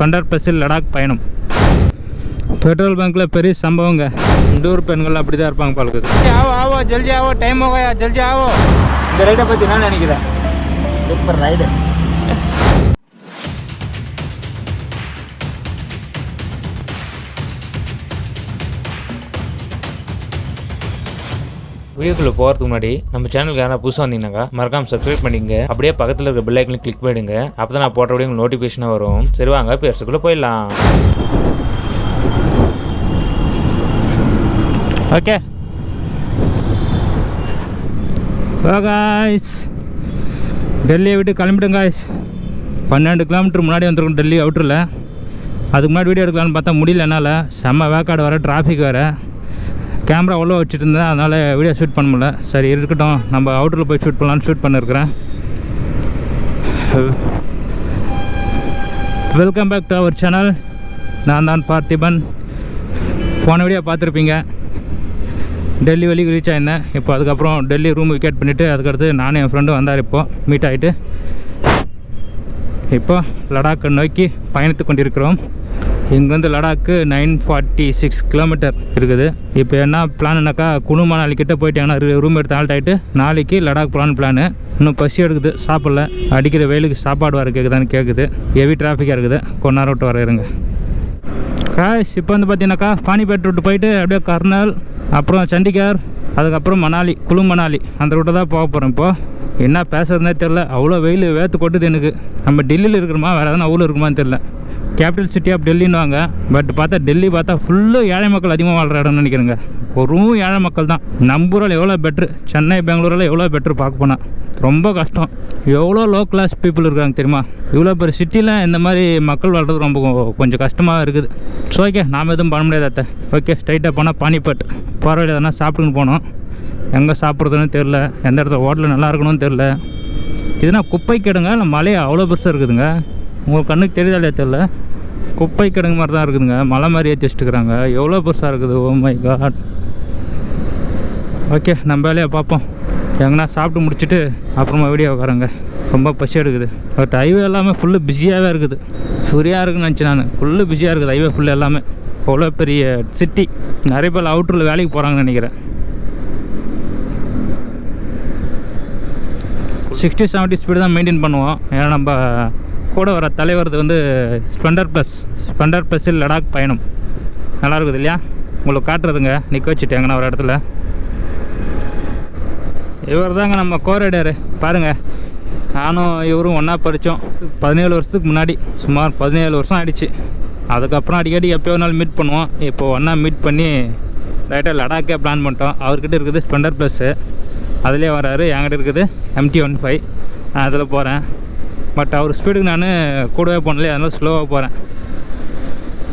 Splendor பஸ்ஸில் லடாக் பயணம். Petrol பங்க்கில் பெரிய சம்பவங்க. இந்த ஊர் பெண்கள் அப்படி தான் இருப்பாங்க பாலுக்கு. ஆவோ ஜல்தி ஆவோ, டைம் ஆகோ, ஜல்தி ஆவோ. இந்த ரைடை பற்றி நான் நினைக்கிறேன் சூப்பர் ரைடு. வீடியோக்குள்ளே போகிறதுக்கு முன்னாடி நம்ம சேனலுக்கு யாராவது புதுசாக வந்தீங்கன்னாக்கா மறக்காம சப்ஸ்கிரைப் பண்ணிங்க. அப்படியே பக்கத்தில் இருக்க பெல் ஐக்கனையும் கிளிக் பண்ணிடுங்க. அப்போ தான் நான் போட்ட வீடியோ உங்களுக்கு நோட்டிஃபிகேஷனாக வரும். சரி வாங்க பேசுக்குள்ளே போயிடலாம். ஓகே காய்ஸ், டெல்லியை விட்டு கிளம்பிட்டோம் காய்ஸ். 12 கிலோமீட்டர் முன்னாடி வந்துருக்கோம் டெல்லி அவுட்டரில். அதுக்கு முன்னாடி வீடியோ எடுக்கலான்னு பார்த்தா முடியல என்னால். செம்ம வேக்காடு வேறு, டிராஃபிக் வேறு. கேமரா உள்ள வச்சுட்டு இருந்தேன், அதனால் வீடியோ ஷூட் பண்ண முடியல. சரி இருக்கட்டும், நம்ம அவுட்டரில் போய் ஷூட் பண்ணலான்னு ஷூட் பண்ணியிருக்கிறேன். Welcome back to our channel. நான் தான் பார்த்திபன். போன வீடியோ பார்த்துருப்பீங்க. டெல்லி வெளிக்கு ரீச் ஆகிருந்தேன். இப்போ அதுக்கப்புறம் டெல்லி ரூம் விக்கெட் பண்ணிவிட்டு அதுக்கடுத்து நானும் என் ஃப்ரெண்டும் வந்தார். இப்போது மீட் ஆகிட்டு இப்போ லடாக்கை நோக்கி பயணித்து கொண்டிருக்கிறோம். இங்கேருந்து லடாக்கு 946 கிலோமீட்டர் இருக்குது. இப்போ என்ன பிளான்னாக்கா, குழு மணாலி கிட்டே போயிட்டாங்கன்னா ரூம் எடுத்து ஆல்ட் ஆகிட்டு நாளைக்கு லடாக் பிளானு. இன்னும் பசி எடுக்குது, சாப்பிடல. அடிக்கிற வெயிலுக்கு சாப்பாடு வர கேட்குதான்னு கேட்குது. ஹெவி டிராஃபிக்காக இருக்குது. கொஞ்ச நேரம் விட்டு வர இருங்க காய்ஸ். இப்போ வந்து பார்த்தீங்கன்னாக்கா பானிபேட் ரூட்டு போயிட்டு அப்படியே கர்னல், அப்புறம் சண்டிகர், அதுக்கப்புறம் மணாலி, குழு மணாலி அந்த ரூட்டை தான் போக போகிறோம். இப்போது என்ன பேசுறதுனே தெரில, அவ்வளோ வெயில் வேர்த்து கொட்டுது எனக்கு. நம்ம டெல்லியில் இருக்கிறோமா வேறு எதனா அவ்வளோ இருக்குமான்னு தெரில. கேபிட்டல் சிட்டி ஆஃப் டெல்லின்னுவாங்க. பட் பார்த்தா டெல்லி பார்த்தா ஃபுல்லு ஏழை மக்கள் அதிகமாக வாழ்கிற இடம்னு நினைக்கிறேங்க. ஒரு ஏழை மக்கள் தான். நம்பூரில் எவ்வளோ பெட்ரு, சென்னை பெங்களூரில் எவ்வளோ பெட்ரு பார்க்க போனால் ரொம்ப கஷ்டம். எவ்வளோ லோ கிளாஸ் பீப்புள் இருக்காங்க தெரியுமா. இவ்வளோ பெரிய சிட்டியில் இந்த மாதிரி மக்கள் வாழ்கிறது ரொம்ப கொஞ்சம் கஷ்டமாக இருக்குது. ஸோ ஓகே, நாம் எதுவும் பண்ண முடியாது அத்தை. ஓகே, ஸ்ட்ரைட்டாக போனால் பானிபட் போகிற வழி எதனா சாப்பிட்டுன்னு போனோம். எங்கே சாப்பிட்றதுன்னு தெரில, எந்த இடத்துல ஹோட்டலில் நல்லா இருக்கணும்னு தெரில. இதுனா குப்பை கிடங்க, இல்லை மலையை அவ்வளோ பெருசாக இருக்குதுங்க. உங்களுக்கு கண்ணுக்கு தெரியுதா இல்லையா தெரில. குப்பை கிடங்கு மாதிரி தான் இருக்குதுங்க. மலை மாதிரி ஏற்றி வச்சுட்டுருக்குறாங்க. எவ்வளோ பெருசாக இருக்குது. Oh my God. ஓகே, நம்ம வேலையை பார்ப்போம். எங்கன்னா சாப்பிட்டு முடிச்சுட்டு அப்புறமா வீடியோ உட்காரங்க. ரொம்ப பசி எடுக்குது. பட் ஹைவே எல்லாமே ஃபுல்லு பிஸியாகவே இருக்குது. ஃப்ரீயாக இருக்குன்னு நினச்சி நான். ஃபுல்லு பிஸியாக இருக்குது ஹைவே ஃபுல்லு எல்லாமே. அவ்வளோ பெரிய சிட்டி. நிறைய பேர் அவுட்டரில் வேலைக்கு போகிறாங்கன்னு நினைக்கிறேன். 60-70 ஸ்பீடு தான் மெயின்டைன் பண்ணுவோம். ஏன்னா நம்ம கூட வர தலைவரது வந்து ஸ்ப்ளெண்டர் ப்ளஸில் லடாக் பயணம். நல்லா இருக்குது இல்லையா? உங்களுக்கு காட்டுறதுங்க நிற்க வச்சுட்டு எங்கன்னா ஒரு இடத்துல. இவர் தாங்க நம்ம கோரைடரு. பாருங்கள், நானும் இவரும் ஒன்றா படித்தோம் 17 வருஷத்துக்கு முன்னாடி. சுமார் 17 வருஷம் ஆகிடுச்சு. அதுக்கப்புறம் அடிக்கடி எப்போயோ ஒரு நாள் மீட் பண்ணுவோம். இப்போ ஒன்றா மீட் பண்ணி ரைட்டாக லடாக்கே பிளான் பண்ணிட்டோம். அவர்கிட்ட இருக்குது ஸ்ப்ளெண்டர் ப்ளஸ்ஸு, அதிலே வராரு. என்கிட்ட இருக்குது MT-15. நான் அதில் போகிறேன். பட் அவர் ஸ்பீடுக்கு நான் கூடவே போனலே, அதனால ஸ்லோவாக போகிறேன்.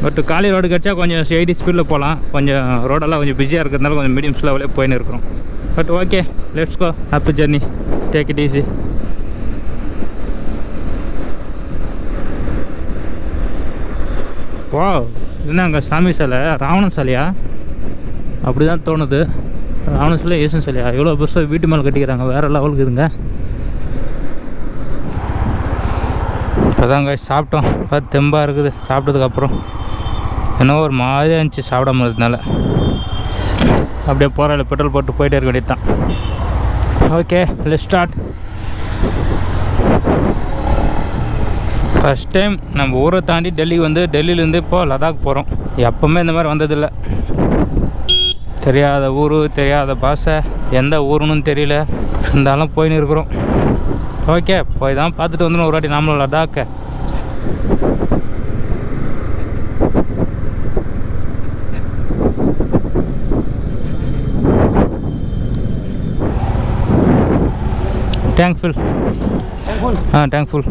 பட் காலி ரோடு கிடச்சா கொஞ்சம் 80 ஸ்பீடில் போகலாம். கொஞ்சம் ரோடெல்லாம் கொஞ்சம் பிஸியாக இருக்கிறதுனால கொஞ்சம் மீடியம் ஸ்லோவிலே போயின்னு இருக்கிறோம். But okay, let's go. Happy journey, take it easy. வா, என்ன அங்கே சாமி சிலை, ராவணன் சிலையா? அப்படி தான் தோணுது. ராவணன் சிலை, ஈசன் சிலையா? எவ்வளோ பெருசாக வீட்டு மேலே கட்டிக்கிறாங்க. வேறு லெவலுக்கு இதுங்க. இப்போ தாங்க சாப்பிட்டோம். பார்த்து தெம்பாக இருக்குது. சாப்பிட்டதுக்கப்புறம் இன்னும் ஒரு மாதிரியாக இருந்துச்சு சாப்பிடாம இருந்ததுனால. அப்படியே போகிற பெட்ரோல் போட்டு போயிட்டே இருக்க வேண்டியது தான். Okay, let's start. First time நம்ம ஊரை தாண்டி டெல்லி வந்து டெல்லியிலேருந்து இப்போது லடாக் போகிறோம். எப்போவுமே இந்த மாதிரி வந்ததில்லை. தெரியாத ஊர், தெரியாத பாஷை, எந்த ஊருன்னு தெரியல. இருந்தாலும் போயின்னு இருக்கிறோம். ஓகே, போய் தான் பார்த்துட்டு வந்துடும் ஒரு வாட்டி நாமளும் லடாக்கை. Tank full. Tank full.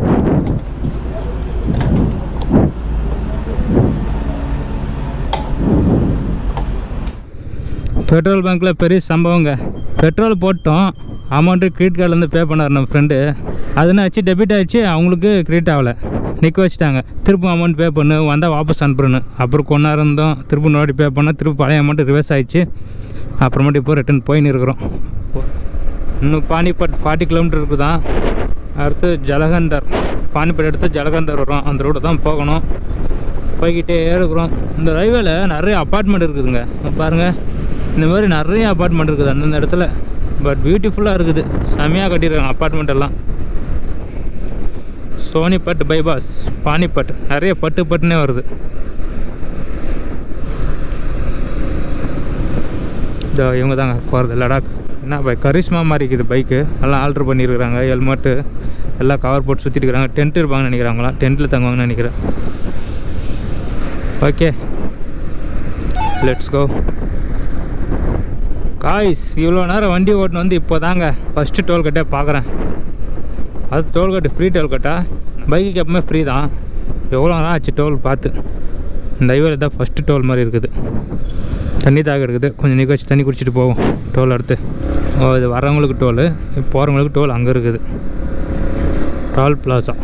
Petrol பங்க்கில் பெரிய சம்பவங்க. பெட்ரோல் போட்டோம், அமௌண்ட்டு கிரெடிட் கார்டிலேருந்து பே பண்ணார் நம்ம ஃப்ரெண்டு. அதுன்னு ஆச்சு, டெபிட் ஆகிடுச்சு. அவங்களுக்கு கிரெடிட் ஆகலை, நிற்க வச்சுட்டாங்க. திரும்ப அமௌண்ட் பே பண்ணு, வந்தால் வாபஸ் அனுப்புறேன்னு. அப்புறம் கொஞ்ச நேரம் இருந்தோம், திரும்ப நோட்டி பே பண்ணால் திரும்ப பழைய அமௌண்ட்டு ரிவர்ஸ் ஆகிடுச்சு. அப்புறமேட்டு இப்போ ரிட்டன் போயின்னு இருக்கிறோம். இன்னும் பானிபட் 40 கிலோமீட்டர் இருக்குதான். அடுத்து ஜலகந்தர், பானிபட் எடுத்து ஜலகந்தர் வரும். அந்த ரோடு தான் போகணும். போய்கிட்டே இருக்கிறோம். இந்த ரயில்வேல நிறைய அப்பார்ட்மெண்ட் இருக்குதுங்க பாருங்கள். இந்த மாதிரி நிறைய அப்பார்ட்மெண்ட் இருக்குது அந்தந்த இடத்துல. பட் பியூட்டிஃபுல்லாக இருக்குது, செம்மையாக கட்டியிருக்காங்க அப்பார்ட்மெண்ட் எல்லாம். சோனிபட் பைபாஸ், பானிபட், நிறைய பட்டுன்னே வருது. இதோ இவங்க தாங்க போகிறது லடாக். என்ன பைக் கரிஷ்மா மாதிரி இருக்குது பைக்கு. எல்லாம் ஆல்ட்ரு பண்ணியிருக்கிறாங்க, ஹெல்மெட்டு எல்லாம் கவர் போட்டு சுற்றிட்டு இருக்கிறாங்க. டென்ட் இருப்பாங்கன்னு நினைக்கிறாங்களாம், டென்ட்டில் தங்குவாங்கன்னு நினைக்கிறேன். Okay, let's go guys. இவ்வளோ நேரம் வண்டி ஓட்டுன்னு வந்து இப்போ தாங்க ஃபஸ்ட்டு டோல்கட்டே பார்க்குறேன். அது டோல்கட்டு ஃப்ரீ டோல்கட்டா? பைக்குக்கு எப்பவுமே ஃப்ரீ தான். எவ்வளோ நேரம் ஆச்சு டோல் பார்த்து. இந்த ஹைவேல தான் ஃபஸ்ட்டு டோல் மாதிரி இருக்குது. தண்ணி தாக இருக்குது, கொஞ்சம் நிற்க வச்சு தண்ணி குடிச்சிட்டு போவோம் டோல் அடுத்து. இது வரவங்களுக்கு டோலு, போகிறவங்களுக்கு டோல் அங்கே இருக்குது. டால் பிளாசா.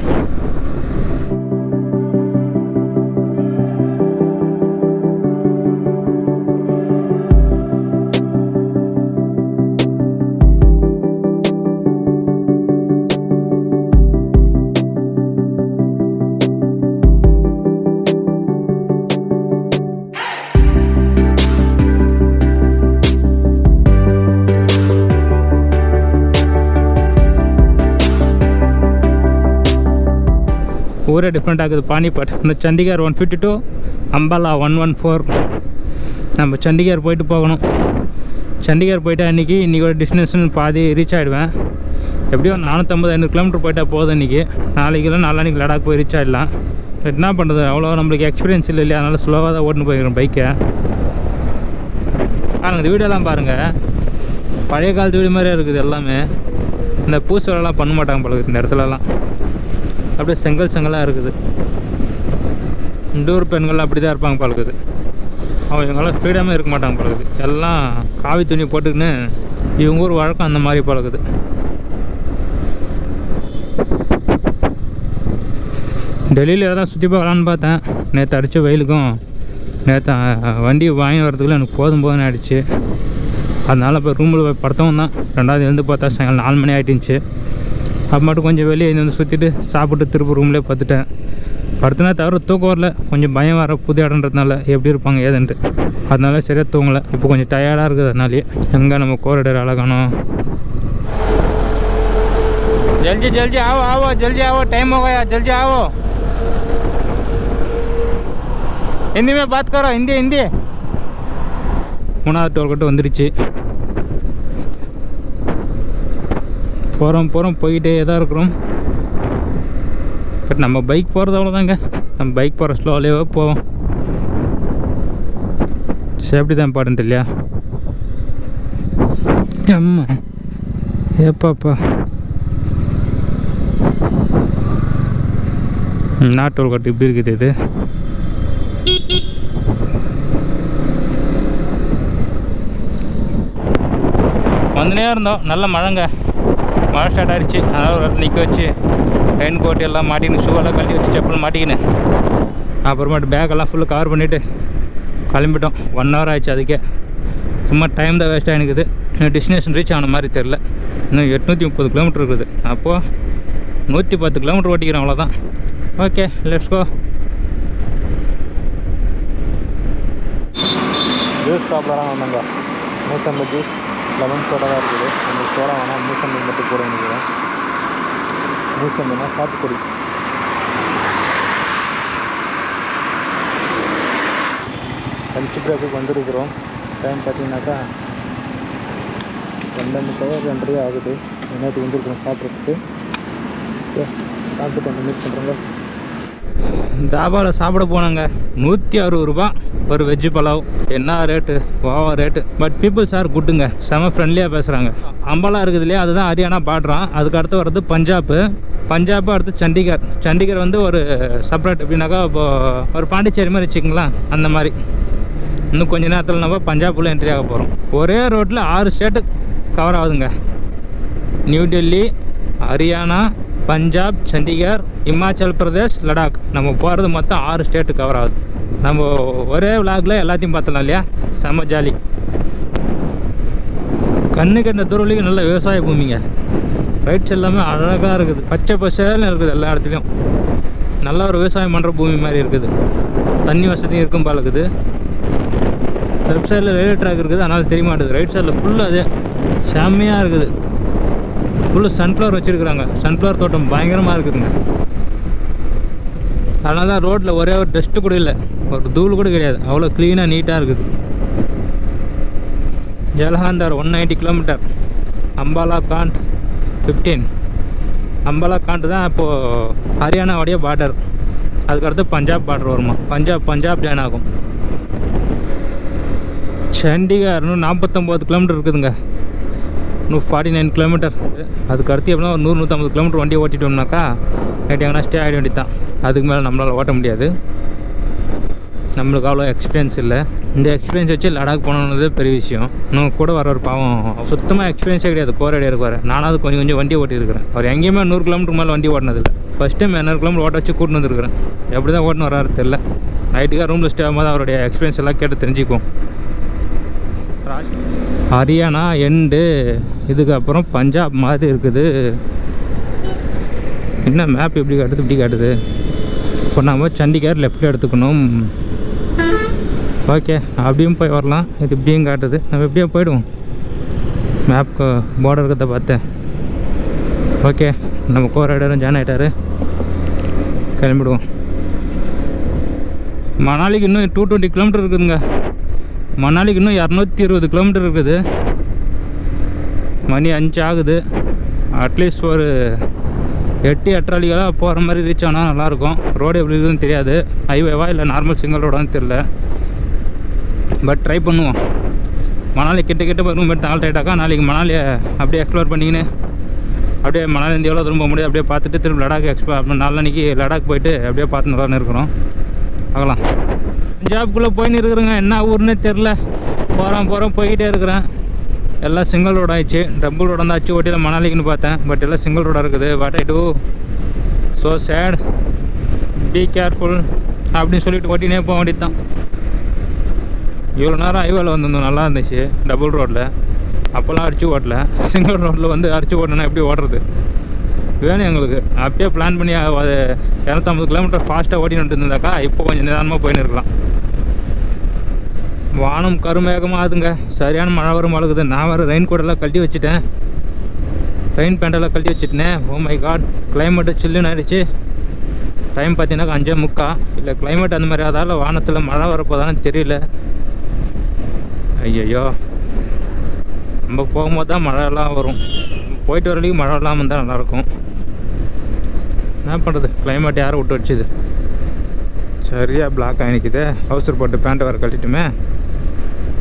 ஊரே டிஃப்ரெண்ட் ஆகுது. பானிபட், இந்த சண்டிகர் 152, அம்பாலா 114. நம்ம சண்டிகர் போயிட்டு போகணும். சண்டிகர் போயிட்டா இன்றைக்கோட டெஸ்டினேஷன் பாதி ரீச் ஆகிடுவேன். எப்படியும் 450-500 கிலோமீட்டர் போயிட்டா போதும் இன்றைக்கி. நாளைக்கெல்லாம் நாளானிக்கு லடாக் போய் ரீச் ஆகிடலாம். என்ன பண்ணுறது, அவ்வளோ நம்மளுக்கு எக்ஸ்பீரியன்ஸ் இல்லை இல்லையா, அதனால் ஸ்லோவாக தான் ஓட்டுன்னு போயிருக்கேன் பைக்கை. ஆனால் இந்த வீடியோலாம் பாருங்கள், பழைய காலத்து வீடு மாதிரியே இருக்குது எல்லாமே. இந்த பூசெல்லாம் பண்ண மாட்டாங்க போல இந்த இடத்துலலாம். அப்படியே செங்கலாக இருக்குது. இந்த ஊர் பெண்கள்லாம் அப்படி தான் இருப்பாங்க பழகுது. அவங்களாம் ஃப்ரீடமே இருக்க மாட்டாங்க பழகுது. எல்லாம் காவி துணி போட்டுக்கின்னு இவங்க ஊர் வழக்கம் அந்த மாதிரி பழகுது. டெல்லியில் எதெல்லாம் சுற்றி பார்க்கலான்னு பார்த்தேன். நேற்று அடித்த வெயிலுக்கும் நேற்று வண்டி வாங்கி வரதுக்குள்ள எனக்கு போதும்னு ஆகிடுச்சு. அதனால் இப்போ ரூமில் போய் படுத்தவும் தான். ரெண்டாவது எழுந்து பார்த்தா சாயங்காலம் 4 மணி ஆகிட்டுச்சு. அப்போ மட்டும் கொஞ்சம் வெளியே வந்து சுற்றிட்டு சாப்பிட்டு திரும்ப ரூம்லேயே பார்த்துட்டேன். படுத்துனா தவிர தூக்கம் வரல. கொஞ்சம் பயம் வர புது இடன்றதுனால எப்படி இருப்பாங்க ஏதுன்ட்டு. அதனால சரியாக தூங்கலை. இப்போ கொஞ்சம் டயர்டாக இருக்குது. அதனாலேயே எங்கே நம்ம கோரிடர் அழகானோம். ஜல்தி ஜல்தி ஆவோ ஆவோ, ஜல்தி ஆவோ, டைம் हो गया, जल्दी आओ. हिंदी में बात करो, हिंदी हिंदी. 3வது டோல்கட்டு வந்துடுச்சு. போகிறோம் போய்கிட்டே தான் இருக்கிறோம். பட் நம்ம பைக் போகிறது அவ்வளோதாங்க. நம்ம பைக் போகிற ஸ்லோவிலேயே போவோம். சேஃப்டி தான் இம்பார்ட்டன்ட் இல்லையா? அம்மா ஏப்பாப்பா. நாட்டோல் கட்டு இப்படி இருக்குது. இது வந்துனே இருந்தோம். நல்ல மழைங்க. மழை ஸ்டார்ட் ஆகிடுச்சு. அதனால் ஒரு இடத்துல நிற்க வச்சு ரெயின் கோட் எல்லாம் மாட்டிக்கின்னு, ஷூவெல்லாம் கழட்டி வச்சு செப்பல் மாட்டிக்கின்னு அப்புறமேட்டு பேக்கெல்லாம் ஃபுல்லாக கவர் பண்ணிவிட்டு கிளம்பிட்டோம். 1 hour ஆயிடுச்சு. அதுக்கே சும்மா டைம் தான் வேஸ்ட்டாக எனக்குது. இன்னும் டெஸ்டினேஷன் ரீச் ஆன மாதிரி தெரில. இன்னும் 830 கிலோமீட்டர் இருக்குது. அப்போது 110 கிலோமீட்டர் ஓட்டிக்கிறேன், அவ்வளோதான். Okay, let's go. ஜூஸ் சாப்பிடலாம் வந்தாங்க. மூசம்பி ஜூஸ், லெமன் சோடா தான் இருக்குது. அந்த சோடா வேணால் மூசம்பி மட்டும் போட நினைக்கிறேன். மூசம்பினா சாத்துக்குடி. லஞ்ச் பிரேக்குக்கு வந்துருக்குறோம். டைம் பார்த்தீங்கன்னாக்கா 2:30 ஆகுது. நேற்று வந்துருக்குறோம் சாப்பிட்றதுக்கு. ஓகே, சாப்பிட்டு 10 மினிட்ஸ் பண்ணுறோங்க. தாபாவில் சாப்பிட போனாங்க. 160 ரூபா ஒரு வெஜ்ஜு பலாவ். என்ன ரேட்டு, ஓவா ரேட்டு. பட் பீப்புள்ஸ் ஆர் குட்டுங்க, செம ஃப்ரெண்ட்லியாக பேசுகிறாங்க. அம்பாலா இருக்குது இல்லையா, அதுதான் ஹரியானா பார்டரான். அதுக்கு அடுத்து வர்றது பஞ்சாப் அடுத்து சண்டிகர். சண்டிகர் வந்து ஒரு செப்பரேட். எப்படின்னாக்கா இப்போது ஒரு பாண்டிச்சேரி மாதிரி வச்சுக்கங்களேன், அந்த மாதிரி. இன்னும் கொஞ்சம் நேரத்தில் நம்ம பஞ்சாப்குள்ளே என்ட்ரி ஆக போகிறோம். ஒரே ரோட்டில் 6 ஸ்டேட்டு கவர் ஆகுதுங்க. நியூ டெல்லி, ஹரியானா, பஞ்சாப், சண்டிகர், இமாச்சல் பிரதேஷ், லடாக். நம்ம போகிறது மொத்தம் 6 ஸ்டேட்டு கவர் ஆகுது. நம்ம ஒரே விளாகில் எல்லாத்தையும் பார்த்தலாம் இல்லையா, செம்ம ஜாலி. கண்ணுக்கு அந்த தூரத்துக்கு நல்ல விவசாய பூமிங்க. ரைட்ஸ் எல்லாமே அழகாக இருக்குது, பச்சை பசேல்னு இருக்குது எல்லா இடத்துலையும். நல்ல ஒரு விவசாயம் பண்ணுற பூமி மாதிரி இருக்குது. தண்ணி வசதியும் இருக்கும் போல இருக்குது. லெஃப்ட் சைடில் ரயில்வே ட்ராக் இருக்குது, அதனால் தெரிய மாட்டேது. ரைட் சைடில் ஃபுல்லாக அது செம்மையாக இருக்குது. ஃபுல்லு சன்ஃப்ளவர் வச்சுருக்குறாங்க. சன்ஃப்ளவர் தோட்டம் பயங்கரமாக இருக்குதுங்க. அதனால தான் ரோட்டில் ஒரே ஒரு டஸ்ட்டு கூட இல்லை, ஒரு தூள் கூட கிடையாது. அவ்வளோ க்ளீனாக நீட்டாக இருக்குது. ஜலஹாந்தார் 190 கிலோமீட்டர், அம்பாலா காண்ட் 15. அம்பாலா காண்ட் தான் இப்போது ஹரியானாவுடைய பார்டர். அதுக்கடுத்து பஞ்சாப் பார்டர் வருமா, பஞ்சாப் ஜாயின் ஆகும். சண்டிகர் 49 கிலோமீட்டர் இருக்குதுங்க. 49 கிலோமீட்டர். அதுக்கடுத்து எப்படின்னா ஒரு 100-150 கிலோமீட்டர் வண்டியை ஓட்டிட்டோம்னாக்கா நைட்டு எங்கன்னா ஸ்டே ஆகிட வேண்டியது தான். அதுக்கு மேலே நம்மளால் ஓட்ட முடியாது. நம்மளுக்கு அவ்வளோ எக்ஸ்பீரியன்ஸ் இல்லை. இந்த எக்ஸ்பீரியன்ஸ் வச்சு லடாக் போகணுன்னது பெரிய விஷயம். இன்னும் கூட வர ஒரு பாவம் சுத்தமாக எக்ஸ்பீரியன்ஸே கிடையாது. கோரடியாருக்கு வர நானாவது கொஞ்சம் வண்டி ஓட்டியிருக்கிறேன். அவர் எங்கேயுமே 100 கிலோமீட்டர் மேலே வண்டி ஓட்டினதில்லை. ஃபஸ்ட் டைம் 200 கிலோமீட்டர் ஓட்ட வச்சு கூட்டின்னு வந்துருக்கிறேன். எப்படி தான் ஓட்டின்னு வராரு தெரில. நைட்டுக்காக ரூமில் ஸ்டே ஆகும்போது அவருடைய எக்ஸ்பீரியன்ஸ் எல்லாம் கேட்டு தெரிஞ்சுக்குவோம். ஹரியானா எண்டு, இதுக்கப்புறம் பஞ்சாப் மாதிரி இருக்குது. என்ன மேப் எப்படி காட்டுது, இப்படி காட்டுது. இப்போ நம்ம சண்டிகர் லெஃப்ட்டில் எடுத்துக்கணும். ஓகே, அப்படியும் போய் வரலாம். இது இப்படியும் காட்டுது, நம்ம எப்படியோ போயிடுவோம். மேப்க்கு பார்டர் இருக்கிறத பார்த்தேன். ஓகே, நம்ம கோரைடரும் ஜாயின் ஆகிட்டாரு. கிளம்பிடுவோம். மணாலிக்கு இன்னும் 220 கிலோமீட்டர் இருக்குதுங்க. மணாலிக்கு இன்னும் 220 கிலோமீட்டர் இருக்குது. மணி 5 ஆகுது. அட்லீஸ்ட் ஒரு 8-8:30 போகிற மாதிரி ரீச் ஆனால் நல்லாயிருக்கும். ரோடு எப்படி இருக்குதுன்னு தெரியாது. ஹைவேவா இல்லை நார்மல் சிங்கிள் ரோடான்னு தெரில. பட் ட்ரை பண்ணுவோம். மணாலி கிட்ட போய் ரூம் எடுத்து ஆல்ட் ஆகிட்டாக்கா நாளைக்கு மணாலியை அப்படியே எக்ஸ்ப்ளோர் பண்ணிக்கின்னு அப்படியே மணாலிலேருந்து எவ்வளோ திரும்ப முடியும் அப்படியே பார்த்துட்டு திரும்ப லடாக் நாளைக்கு லடாக் போயிட்டு அப்படியே பார்த்து நல்லா இருக்கிறோம். ஆகலாம். பஞ்சாப்குள்ளே போயின்னு இருக்கிறேங்க. என்ன ஊர்னே தெரில. போகிறோம் போய்கிட்டே இருக்கிறேன். எல்லாம் சிங்கிள் ரோடு ஆயிடுச்சு. டபுள் ரோடு வந்து அச்சு ஓட்டியில் மணாலிக்குன்னு பார்த்தேன். பட் எல்லாம் சிங்கிள் ரோடாக இருக்குது. What I do, so sad. Be careful அப்படின்னு சொல்லிட்டு ஓட்டினே போக வேண்டியது தான். இவ்வளோ நேரம் ஹைவேல வந்திருந்தோம், நல்லா இருந்துச்சு. டபுள் ரோட்டில் அப்போல்லாம் அடிச்சு ஓட்டல. சிங்கிள் ரோட்டில் வந்து அடிச்சு ஓட்டணுன்னா எப்படி ஓடுறது வேணும் எங்களுக்கு. அப்பயே பிளான் பண்ணி அது 250 கிலோமீட்டர் ஃபாஸ்ட்டாக ஓட்டின்னு இருந்தாக்கா இப்போ கொஞ்சம் நிதானமாக போயின்னு இருக்கலாம். வானம் கருமேகமாக ஆகுதுங்க. சரியான மழை வரும் அழுகுது. நான் வேறு ரெயின் கோட்டெல்லாம் கழட்டி வச்சுட்டேன். ரெயின் பேண்டெல்லாம் கழட்டி வச்சுட்டேன். ஓ மை காட், கிளைமேட்டு சில்லுன்னு ஆகிடுச்சு. டைம் பார்த்தீங்கன்னாக்கா 5:45. இல்லை கிளைமேட் அந்த மாதிரி அதால் வானத்தில் மழை வரப்போதானு தெரியல. ஐயோ, நம்ம போகும்போது தான் மழையெல்லாம் வரும். போயிட்டு வர வரைக்கும் மழை இல்லாமல் இருந்தால் நல்லாயிருக்கும். என்ன பண்ணுறது, கிளைமேட் யாரை விட்டு வச்சுது. சரியாக பிளாக் ஆகி நிற்கிது. அவசர போட்டு பேண்ட்டை வர கழட்டிட்டுமே.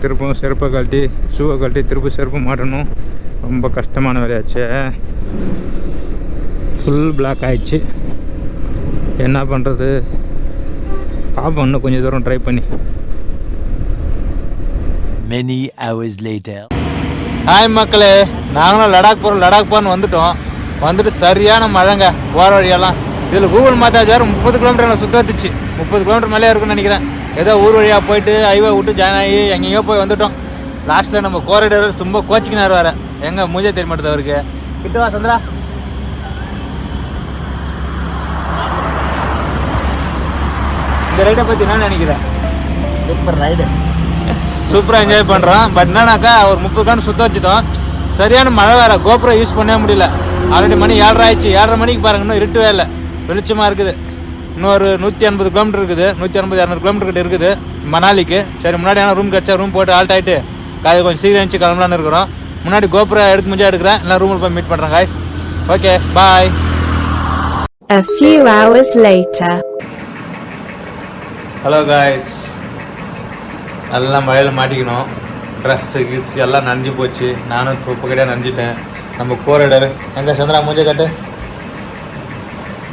திருப்பும் செருப்பை கழட்டி ஷூவை கழட்டி திருப்பி செருப்பு மாட்டணும். ரொம்ப கஷ்டமான வேலையாச்சு. ஃபுல் பிளாக் ஆகிடுச்சு. என்ன பண்ணுறது, பார்ப்போம் இன்னும் கொஞ்சம் தூரம் ட்ரை பண்ணி. Many hours later. ஹாய் மக்களே, நாங்களும் லடாக் போகிறோன்னு வந்துட்டு சரியான மழைங்க. போகிற வழியெல்லாம் இதில் கூகுள் மேப் வேறு 30 கிலோமீட்டர் சுற்ற வச்சுச்சு. 30 கிலோமீட்டர் மேலே இருக்குன்னு நினைக்கிறேன். ஏதோ ஊர் வழியாக போயிட்டு ஹைவே விட்டு ஜாயின் ஆகி எங்கேயோ போய் வந்துட்டோம். லாஸ்ட்டில் நம்ம கோரிடர் ரொம்ப கோச்சிக்கினார் வேறு. எங்கே மூஞ்சே தெரிய மாட்டேது அவருக்கு. கிட்டவா சந்திரா, இந்த ரைடை பற்றி என்ன நினைக்கிறேன்? Super ride. சூப்பராக என்ஜாய் பண்ணுறோம். பட் என்னன்னாக்கா ஒரு 30 கிலோமீட்டர் சுற்ற வச்சுட்டோம். சரியான மழை வேறு. கோபுரம் யூஸ் பண்ணவே முடியல. ஆல்ரெடி மணி 7:30 ஆயிடுச்சு. 7:30 மணிக்கு பாருங்க, இன்னும் இருட்டுவே இல்லை, வெளிச்சமாக இருக்குது. இன்னும் ஒரு 150 கிலோமீட்டர் இருக்குது. 150-200 கிலோமீட்டர் கிட்ட இருக்குது மணாலிக்கு. சரி, முன்னாடி ஆனால் ரூம் கிடச்சா ரூம் போட்டு ஆல்ட் ஆகிட்டு காய் கொஞ்சம் சீக்கிரம் எழுந்துச்சு கிளம்பலான்னு இருக்கிறோம். முன்னாடி கோபுரம் எடுக்க முடிஞ்சா எடுக்கிறேன், இல்லை ரூமில் போய் மீட் பண்ணுறேன் guys. Okay, bye. A few hours later. Hello guys, எல்லாம் மழையில் மாட்டிக்கணும். ட்ரெஸ்ஸு கிஸ் எல்லாம் நனைஞ்சு போச்சு. நானும் இப்போ கிடையாது நனைஞ்சிட்டேன். நம்ம கோரிடர் எங்கே சந்திரா, மூஞ்சை காட்டு,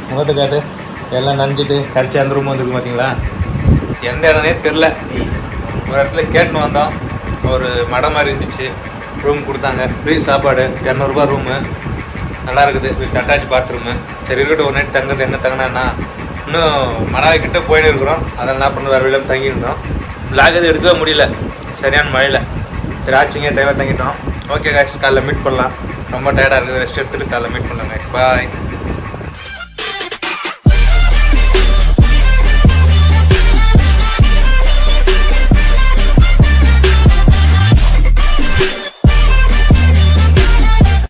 முகத்தை காட்டு. எல்லாம் நனைஞ்சிட்டு கரைச்சி அந்த ரூம் வந்துருக்கு பார்த்தீங்களா. எந்த இடம்னே தெரில. ஒரு இடத்துல கேட்டுன்னு வந்தோம். ஒரு மடம் மாதிரி இருந்துச்சு. ரூம் கொடுத்தாங்க, ஃப்ரீ சாப்பாடு, 200 ரூபா ரூமு. நல்லா இருக்குது, வித் அட்டாச் பாத்ரூமு. சரி இருக்கட்டும், ஒரு நைட் தங்குறது. எங்கே தங்கினா இன்னும் மணாலி கிட்டே போயின்னு இருக்கிறோம். அதெல்லாம் என்ன பண்ண வேறு வெளியில் தங்கியிருந்தோம். விளாக் எதுவும் எடுக்கவே முடியல சரியான மழையில். சரி ஆச்சுங்க, தேவை தங்கிட்டோம். ஓகே காய்ஸ், காலைல மீட் பண்ணலாம். ரொம்ப டயர்டாக இருக்குது, ரெஸ்ட் எடுத்துகிட்டு காலைல மீட் பண்ணலாம் காய்ஸ். பாய்.